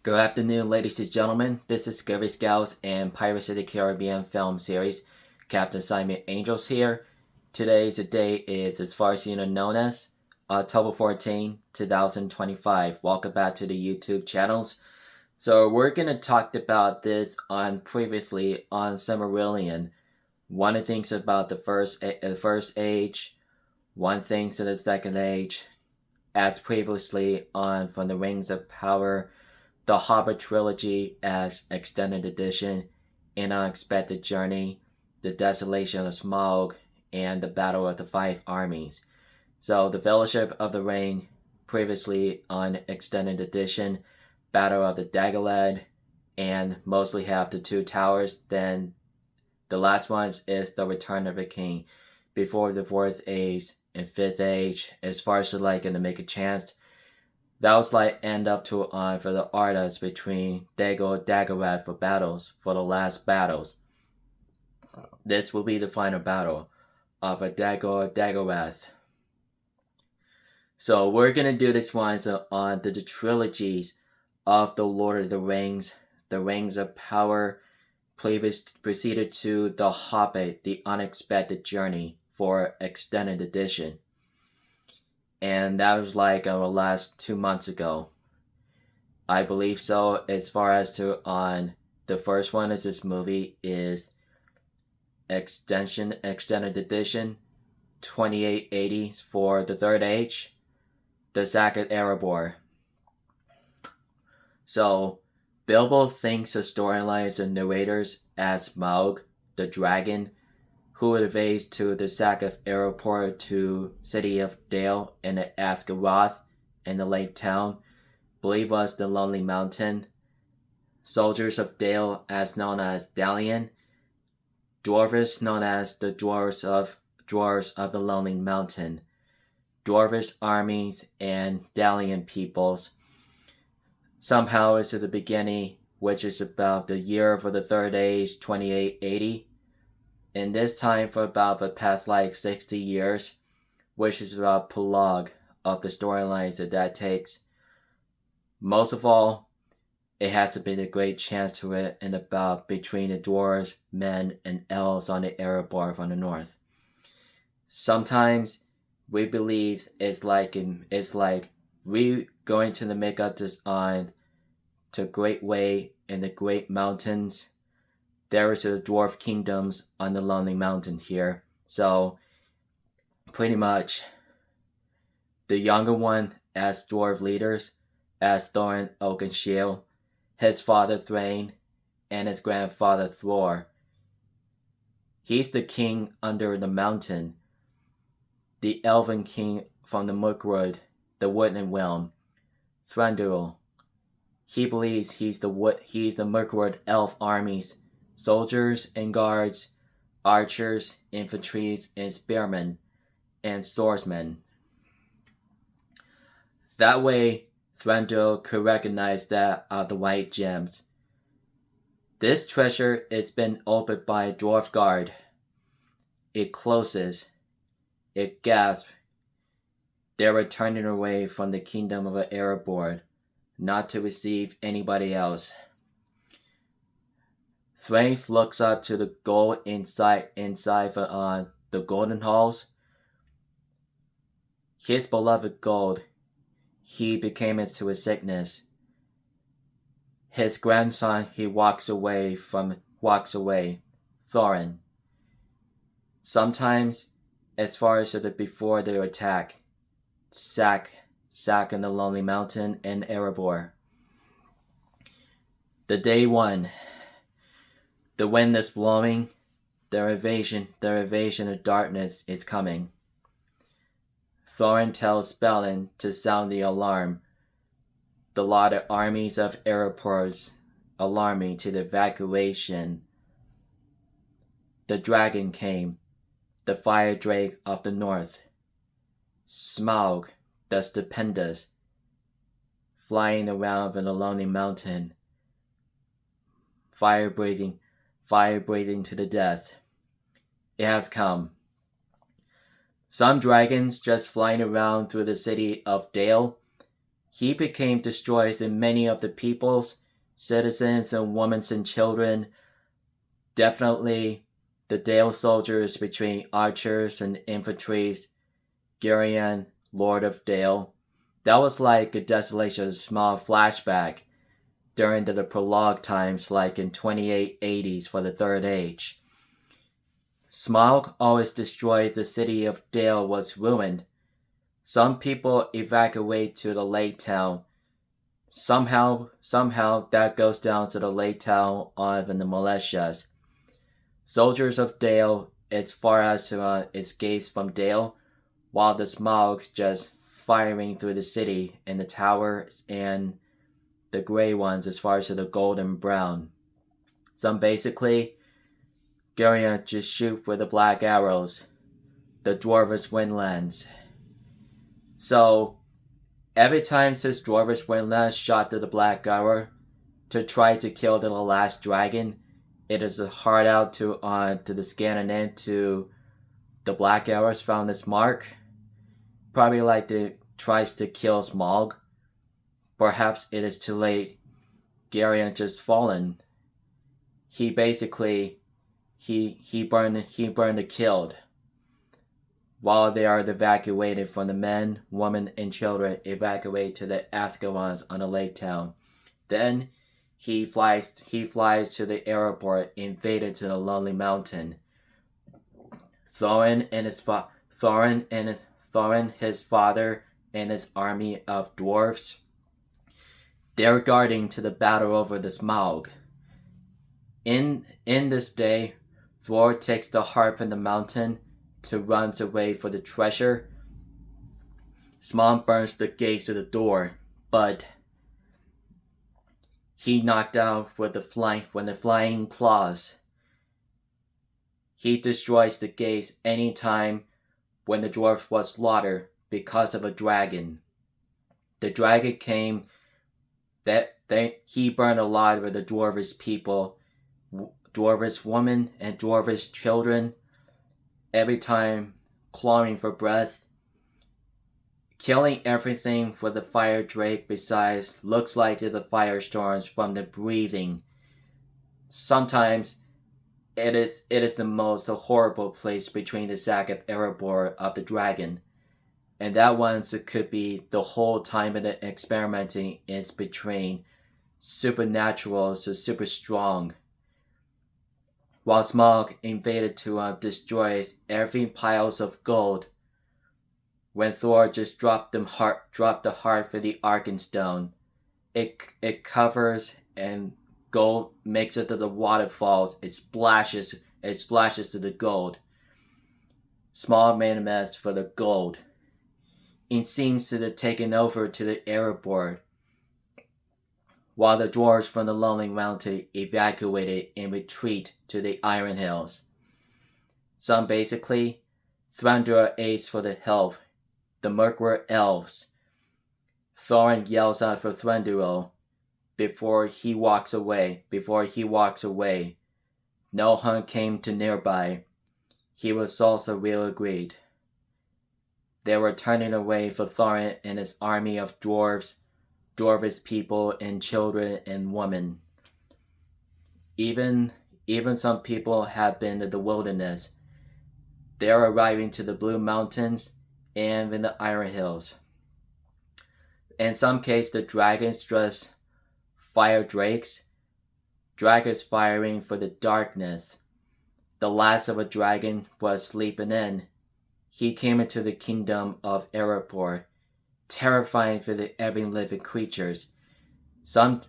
Good afternoon, ladies and gentlemen. This is Discovery Scouts and Pirates of the Caribbean film series. Captain Simon Angels here. Today's day is, as far as you know, known as October 14, 2025. Welcome back to the YouTube channels. So we're going to talk about this on previously on Silmarillion. One of the things about the first age, one thing to the second age, as previously on From the Rings of Power, the Hobbit trilogy as extended edition, An Unexpected Journey, The Desolation of Smaug, and the Battle of the Five Armies. So the Fellowship of the Ring, previously on extended edition, Battle of the Daggerlad, and mostly have the Two Towers. Then the last one is The Return of the King, before the Fourth Age and Fifth Age, as far as to make a chance. That was end up to for the artists between Dago Daggerwrath for the last battles. This will be the final battle of a Daggerwrath. So we're gonna do this one on the trilogies of the Lord of the Rings of Power, preceded to The Hobbit, The Unexpected Journey for extended edition. And that was our last 2 months ago. I believe so. As far as to on the first one is this movie is extended edition 2880 for the Third Age, the Sack of Erebor. So Bilbo thinks the storylines and narrators as Smaug, the dragon, who invades to the Sack of Erebor to City of Dale and the Askaroth in the Lake Town, believe was the Lonely Mountain. Soldiers of Dale, as known as Dalian. Dwarves, known as the Dwarves of the Lonely Mountain. Dwarvish armies and Dalian peoples. Somehow it's at the beginning, which is about the year for the Third Age, 2880. And this time for about the past 60 years, which is about prologue of the storylines that takes. Most of all, it has been a great chance to it and about between the dwarves, men, and elves on the Erebor from the north. Sometimes we believe it's like we going to make up this on to Great Way in the Great Mountains. There is the dwarf kingdoms on the Lonely Mountain here. So, pretty much, the younger one as dwarf leaders, as Thorin Oakenshield, his father Thrain, and his grandfather Thror. He's the king under the mountain, the elven king from the Mirkwood, the Woodland Realm, Thranduil. He believes he's the Mirkwood elf armies, soldiers and guards, archers, infantry, and spearmen, and swordsmen. That way, Thranduil could recognize that the white gems. This treasure is been opened by a dwarf guard. It closes. It gasps. They're returning away from the kingdom of Erebor, not to receive anybody else. Thrain looks up to the gold inside the golden halls. His beloved gold, he became into a sickness. His grandson, he walks away, Thorin. Sometimes, as far as before their attack, Sack in the Lonely Mountain and Erebor. The day one. The wind is blowing. Their invasion of darkness is coming. Thorin tells Balin to sound the alarm. The lot of armies of Erebor's alarming to the evacuation. The dragon came, the fire drake of the north. Smaug, the stupendous, flying around in the Lonely Mountain. Fire breathing to the death. It has come. Some dragons just flying around through the city of Dale. he became destroyed, and many of the peoples, citizens, and women and children, definitely the Dale soldiers between archers and infantry, Girion, Lord of Dale. That was like a desolation, a small flashback during the prologue times, like in 2880s for the Third Age. Smaug always destroyed the city of Dale was ruined. Some people evacuate to the lake town. Somehow that goes down to the lake town of the militias. Soldiers of Dale as far as escapes from Dale, while the Smaug just firing through the city and the towers and the gray ones as far as to the golden brown. Some basically, Girion just shoot with the black arrows, the dwarvish windlands. So, every time this dwarvish windland shot to the black arrow to try to kill the last dragon, it is a hard out to the Scandinavian to the black arrows found its mark. Probably like it tries to kill Smaug. Perhaps it is too late. Girion just fallen. He basically he burned and killed. While they are evacuated from the men, women, and children evacuate to the Ascalons on the lake town. Then he flies to the Erebor, invaded to the Lonely Mountain. Thorin, his father, and his army of dwarves, they're guarding to the battle over the Smaug. In this day, Thor takes the heart from the mountain to run away for the treasure. Smaug burns the gates to the door, but he knocked out with the flying claws. He destroys the gates anytime when the dwarf was slaughtered because of a dragon. The dragon came he burned a lot of the dwarvish people, dwarvish women and dwarvish children, every time clawing for breath, killing everything for the fire drake besides looks like the firestorms from the breathing. Sometimes it is the most horrible place between the Sack of Erebor of the dragon. And that once it could be the whole time of the experimenting is between supernatural to super strong. While Smaug invaded to destroy every piles of gold, when Thor just dropped the heart for the Arkenstone, it covers and gold makes it to the waterfalls. It splashes to the gold. Smaug made a mess for the gold. It seems to have taken over to the Erebor, while the dwarves from the Lonely Mountain evacuated and retreat to the Iron Hills. Some basically, Thranduil aids for the help, the Mirkwood elves. Thorin yells out for Thranduil before he walks away. No hunt came to nearby. He was also real agreed. They were turning away for Thorin and his army of dwarves, dwarvish people, and children and women. Even some people have been in the wilderness. They are arriving to the Blue Mountains and in the Iron Hills. In some cases, the dragons just fire drakes. Dragons firing for the darkness. The last of a dragon was sleeping in. He came into the kingdom of Erebor, terrifying for the every living creatures. Some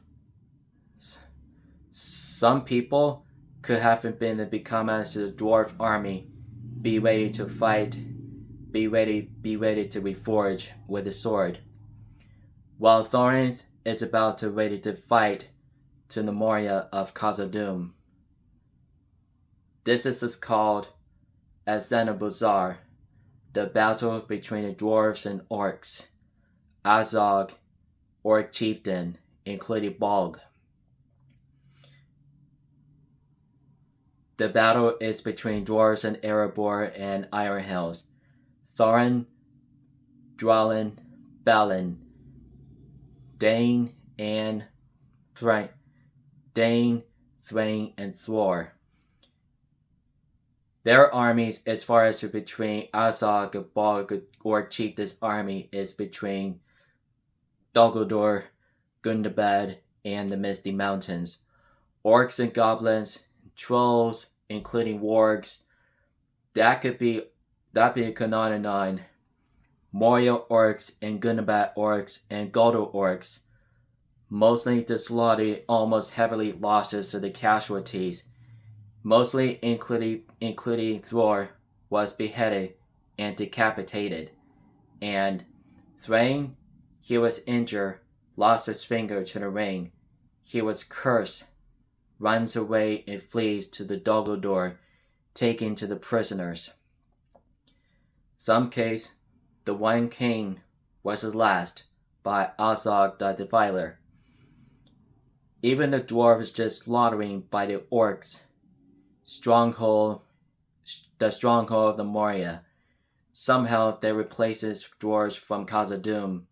people could have been to become as the dwarf army, be ready to fight, be ready to reforge with the sword. While Thorin is about to ready to fight to the Moria of Khazad-dûm. This is called Azanabuzar, the battle between the dwarves and orcs. Azog, orc chieftain, including Bolg. The battle is between dwarves and Erebor and Iron Hills. Thorin, Dwalin, Balin. Dane, and Thrain, Dane, Thrain, and Thror. Their armies, as far as between Azog and Bog or Chieftain's army, is between Dol Gundabad, and the Misty Mountains. Orcs and goblins, trolls, including wargs, that'd be Cannonanon, Moria orcs and Gundabad orcs and Goldo orcs, mostly disloyalty, almost heavily losses to the casualties, mostly including Thor, was beheaded and decapitated, and Thrain, he was injured, lost his finger to the ring, he was cursed, runs away and flees to the Dolgodor, taken to the prisoners. Some case, the One King was the last, by Azog the Defiler. Even the dwarves just slaughtering by the orcs, the stronghold of the Moria. Somehow they replaces dwarves from Khazad-dûm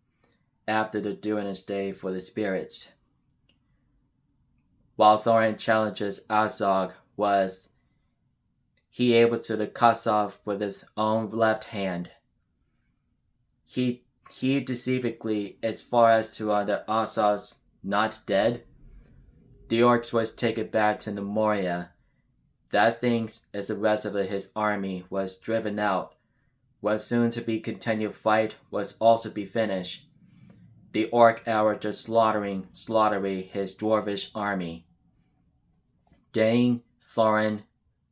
after the Duinus Day for the spirits. While Thorin challenges Azog, was he able to cut off with his own left hand. He deceivingly, as far as to the Azog's not dead, the orcs was taken back to the Moria. That thing, as the rest of his army was driven out, was soon to be continued fight was also be finished. The orc hour just slaughtering his dwarvish army. Dane, Thorin,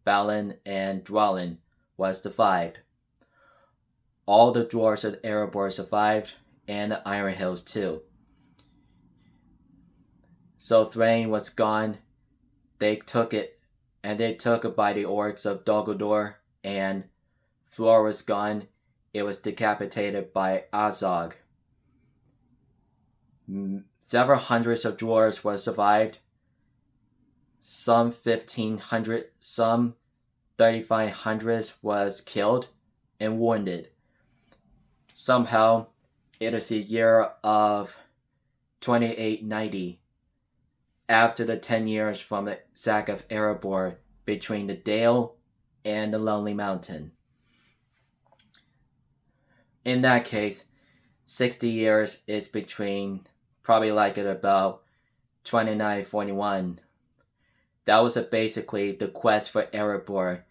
Balin, and Dwalin was survived. All the dwarves of Erebor survived, and the Iron Hills too. So Thrain was gone. They took it by the orcs of Dolgodor, and Thror was gone. It was decapitated by Azog. Several hundreds of dwarves were survived. Some 1,500, some 3,500 was killed and wounded. Somehow, it is the year of 2890, after the 10 years from the Sack of Erebor, between the Dale and the Lonely Mountain. In that case, 60 years is between, probably like at about 2941. That was basically the quest for Erebor.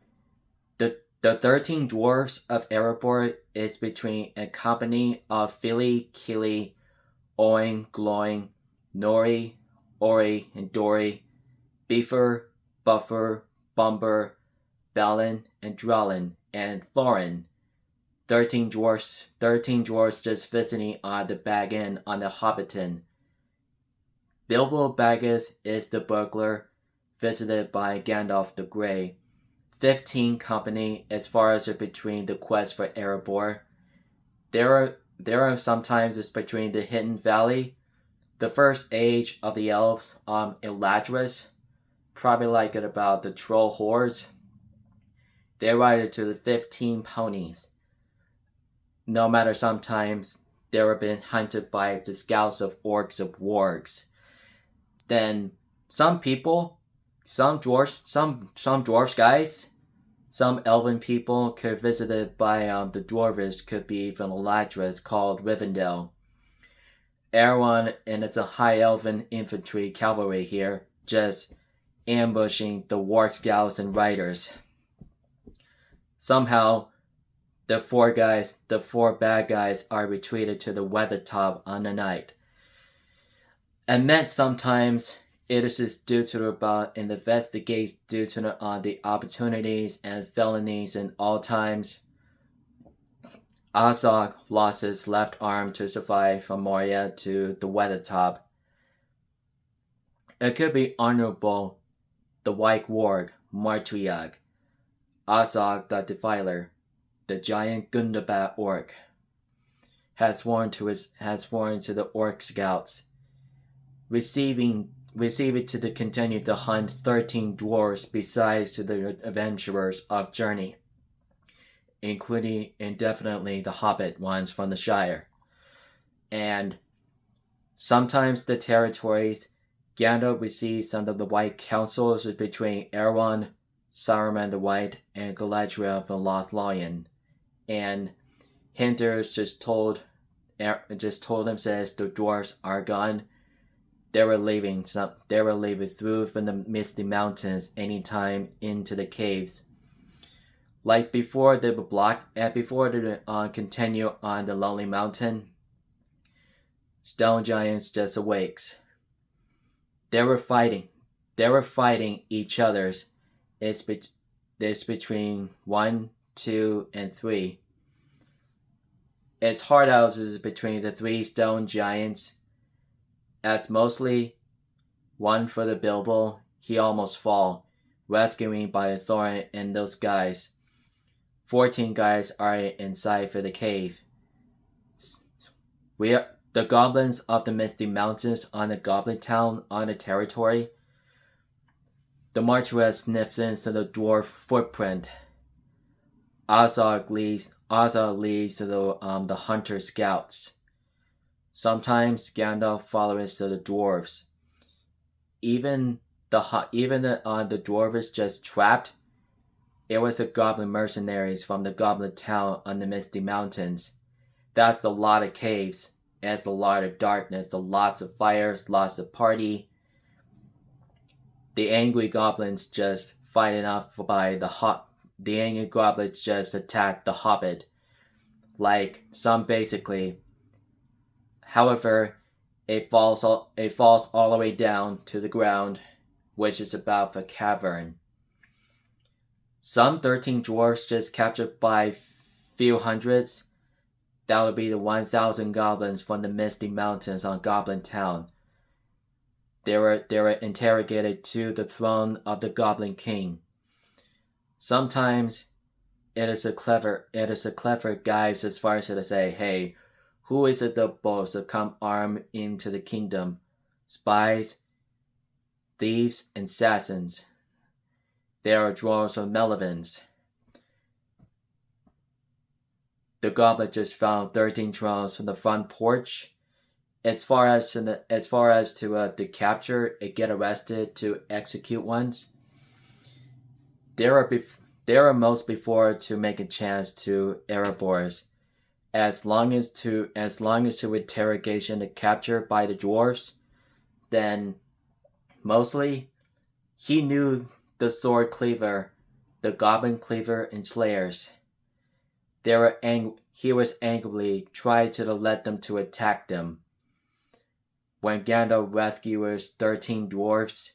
The 13 dwarves of Erebor is between a company of Fili, Kili, Oin, Gloin, Nori, Ori, and Dori, Beefer, Buffer, Bumber, Balin, and Drellin, and Thorin. 13 dwarves just visiting on the Bag Inn on the Hobbiton. Bilbo Baggins is the burglar, visited by Gandalf the Grey. 15 company as far as between the quest for Erebor. There are sometimes it's between the Hidden Valley, the first age of the elves, Eladris, probably like it about the troll hordes. They ride to the 15 ponies. No matter sometimes they were being hunted by the scouts of orcs of wargs. Then some people, some dwarves guys, some elven people could visited by the dwarves could be even Eladris called Rivendell. Erewhon and it's a high elven infantry cavalry here, just ambushing the warg scouts and riders. Somehow, the four bad guys are retreated to the Weathertop on the night. And meant sometimes it is just due to about investigates due to the opportunities and felonies in all times. Azog lost his left arm to survive from Moria to the Weathertop. It could be honorable the White Warg, Martuyag, Azog the Defiler, the giant Gundabad orc, has sworn to the orc scouts, receiving to continue to hunt 13 dwarves besides to the adventurers of Journey, including indefinitely the Hobbit ones from the Shire. And Sometimes the territories Gandalf receives under the White Councils between Erewhon, Saruman the White, and Galadriel the Lothlorien, and Hinders just told him says the dwarves are gone. They were leaving through from the Misty Mountains anytime into the caves. Like before they were blocked and before they continue on the Lonely Mountain, Stone Giants just awakes. They were fighting each other's. It's between 1, 2, and 3. It's hard houses between the 3 stone giants. As mostly one for the Bilbo, he almost fall, rescuing by the Thorin and those guys. 14 guys are inside for the cave. We are the goblins of the Misty Mountains on the Goblin Town on the territory. The Marchwest sniffs into the dwarf footprint. Azog leads to the hunter scouts. Sometimes Gandalf follows the dwarves. Even the dwarves just trapped. It was the goblin mercenaries from the Goblin Town on the Misty Mountains. That's a lot of caves. It's a lot of darkness, lots of fires, lots of party. The angry goblins just fighting off by the angry goblins just attack the Hobbit. Like some basically. However, it falls all the way down to the ground, which is about the cavern. Some 13 dwarves just captured by few hundreds. That would be the 1,000 goblins from the Misty Mountains on Goblin Town. They were interrogated to the throne of the Goblin King. Sometimes it is a clever guise as far as to say, hey, who is it that boasts to come armed into the kingdom? Spies, thieves, and assassins. There are dwarves from Melvins. The goblin just found 13 trolls from the front porch. As far as to capture and get arrested to execute ones, there are most before to make a chance to Erebors. As long as to interrogation to capture by the dwarves, then mostly he knew the sword cleaver, the goblin cleaver and slayers. He was angrily tried to let them to attack them. When Gandalf rescues 13 dwarves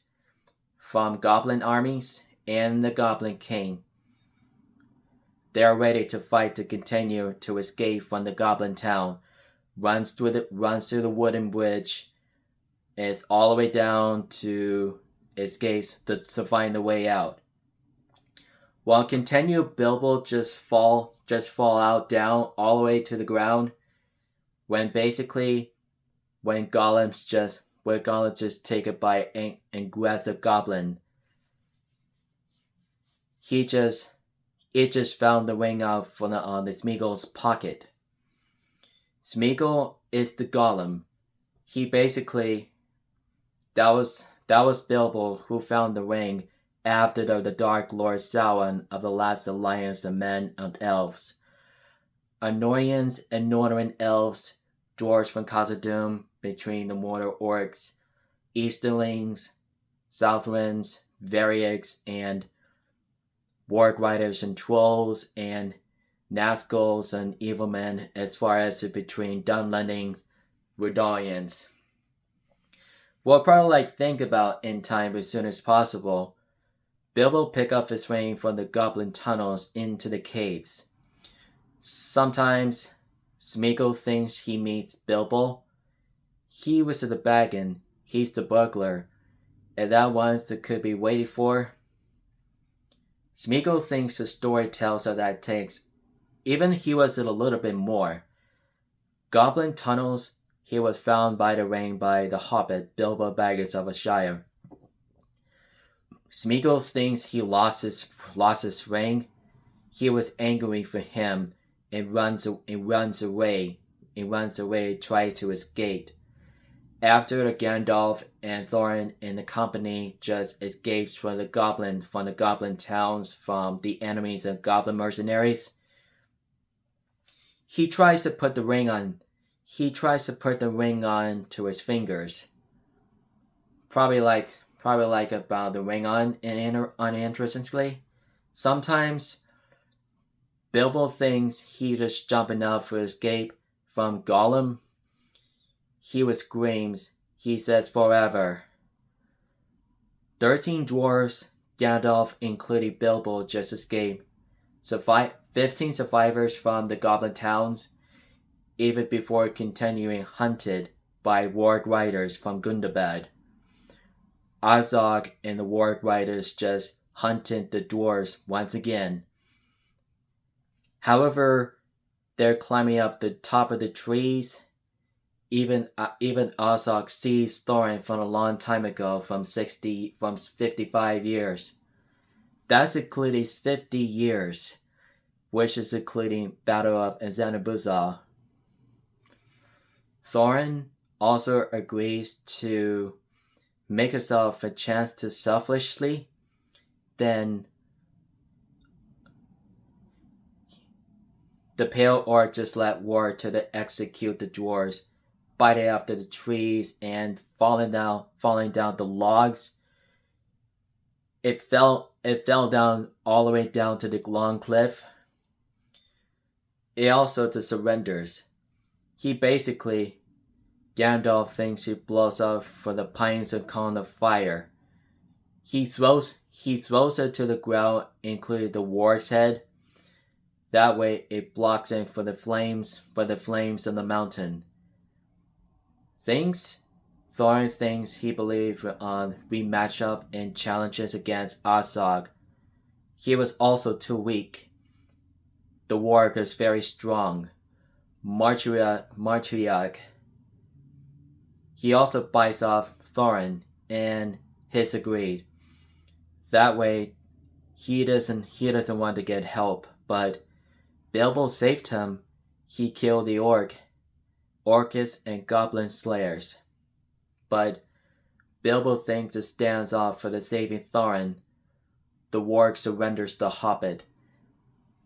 from goblin armies and the Goblin King, they are ready to fight to continue to escape from the Goblin Town. Runs through the wooden bridge. It's all the way down to escapes to find the way out. While continue, Bilbo just fall out down all the way to the ground. When Gollum just take it by and grabs the goblin. It just found the ring out from the Smeagol's pocket. Smeagol is the Gollum. He basically that was Bilbo who found the ring after the Dark Lord Sauron of the last alliance of men and elves. Annoyans and Northern elves, dwarves from Khazad-dûm between the Mordor orcs, Easterlings, Southwinds, Variags, and Warg Riders and Trolls, and Nazguls and Evil Men as far as between Dunlendings, Redolians. We'll probably think about in time as soon as possible. Bilbo pick up his ring from the goblin tunnels into the caves. Sometimes Smeagol thinks he meets Bilbo. He was the baggin', he's the burglar, and that one's that could be waited for. Smeagol thinks the story tells how that takes. Even he was a little bit more. Goblin tunnels, he was found by the ring by the Hobbit Bilbo Baggins of a Shire. Smeagol thinks he lost his ring. He was angry for him and runs away, tries to escape. After the Gandalf and Thorin and the company just escapes from the goblin towns from the enemies of goblin mercenaries, he tries to put the ring on. He tries to put the ring on to his fingers. Probably like about the ring on uninterestingly. Sometimes Bilbo thinks he just jumping out for escape from Gollum. He screams. He says forever. 13 dwarves, Gandalf, including Bilbo, just escaped. 15 survivors from the goblin towns, even before continuing hunted by warg riders from Gundabad. Azog and the warg riders just hunted the dwarves once again. However, they're climbing up the top of the trees. Even Azog sees Thorin from a long time ago, from 55 years. That's including 50 years, which is including Battle of Zanabuzal. Thorin also agrees to make himself a chance to selfishly, then the Pale Orc just let war to execute the dwarves, biting after the trees and falling down the logs. It fell down all the way down to the long cliff. It also surrenders. Gandalf thinks he blows up for the pines of cone of fire. He throws it to the ground, including the warg's head. That way it blocks him for the flames of the mountain. Thorin thinks he believes on rematch up in challenges against Azog. He was also too weak. The warg is very strong. Martriarch. He also bites off Thorin, and he's agreed. That way, he doesn't want to get help, but Bilbo saved him. He killed the orcs and goblin slayers. But Bilbo thinks it stands off for the saving Thorin. The warg surrenders the Hobbit,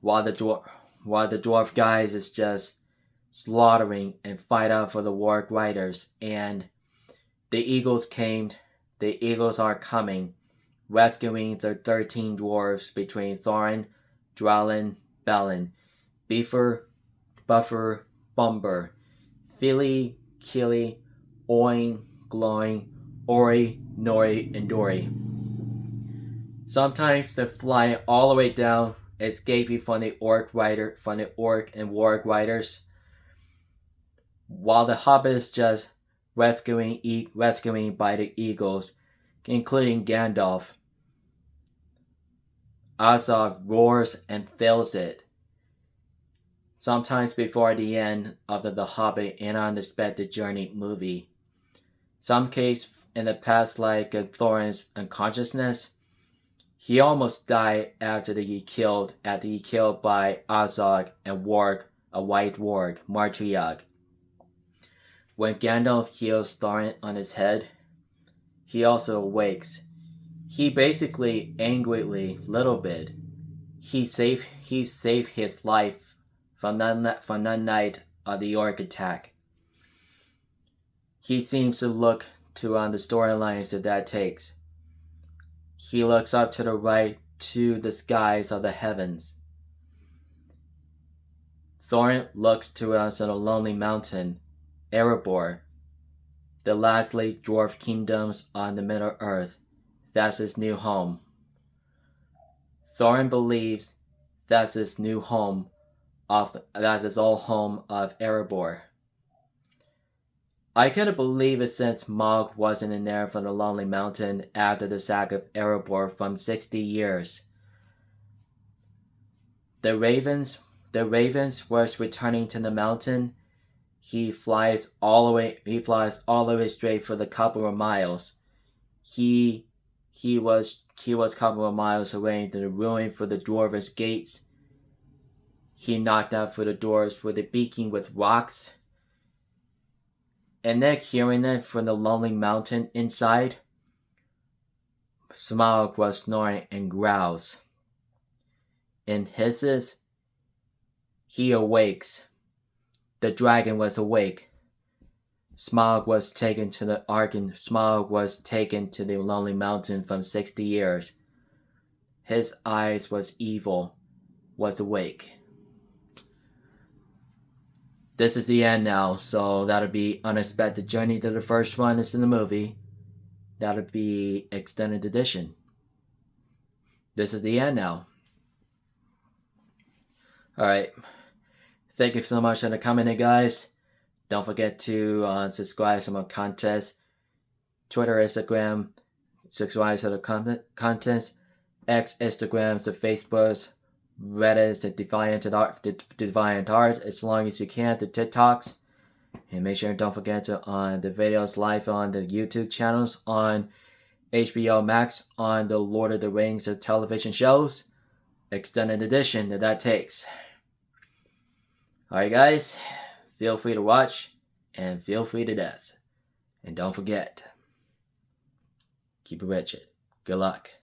while the dwarf guys is just slaughtering and fight out for the warg riders, and the eagles are coming, rescuing the 13 dwarves between Thorin, Dralin, Balin, Beaver, Buffer, Bumber, Fili, Kili, Oin, Gloin, Ori, Nori, and Dori. Sometimes they fly all the way down, escaping from the orc and warg riders, while the Hobbit is just rescuing by the eagles, including Gandalf. Azog roars and fills it. Sometimes before the end of the Hobbit and Unexpected Journey movie. Some case in the past, like Thorin's unconsciousness, he almost died after he killed by Azog and a white warg, Martriarch. When Gandalf heals Thorin on his head, he also awakes. He basically angrily, little bit, he saved his life from that night of the orc attack. He seems to look to on the storylines that takes. He looks up to the right to the skies of the heavens. Thorin looks to us on a lonely mountain, Erebor, the lastly dwarf kingdoms on the Middle Earth. That's his new home. Thorin believes that's his new home. That's his old home of Erebor. I couldn't believe it since Smaug wasn't in there from the Lonely Mountain after the Sack of Erebor from 60 years. The ravens was returning to the mountain. He flies all the way straight for the couple of miles. He was a couple of miles away to the ruin for the dwarvish gates. He knocked out for the doors with the beaking with rocks. And Nick, hearing it from the lonely mountain inside, Smaug was snoring and growls. And hisses, he awakes. The dragon was awake. Smaug was taken to the Ark, and Smaug was taken to the lonely mountain from 60 years. His eyes was evil, was awake. This is the end now, so that'll be Unexpected Journey to the first one is in the movie. That'll be Extended Edition. This is the end now. Alright. Thank you so much for commenting, guys. Don't forget to subscribe to my contest. Twitter, Instagram, subscribe to the contest. X, Instagram, the Facebooks, Reddit, the Deviant Art, as long as you can, the TikToks. And make sure don't forget to on the videos live on the YouTube channels, on HBO Max, on the Lord of the Rings of television shows, extended edition that takes. Alright guys, feel free to watch and feel free to death. And don't forget, keep it wretched. Good luck.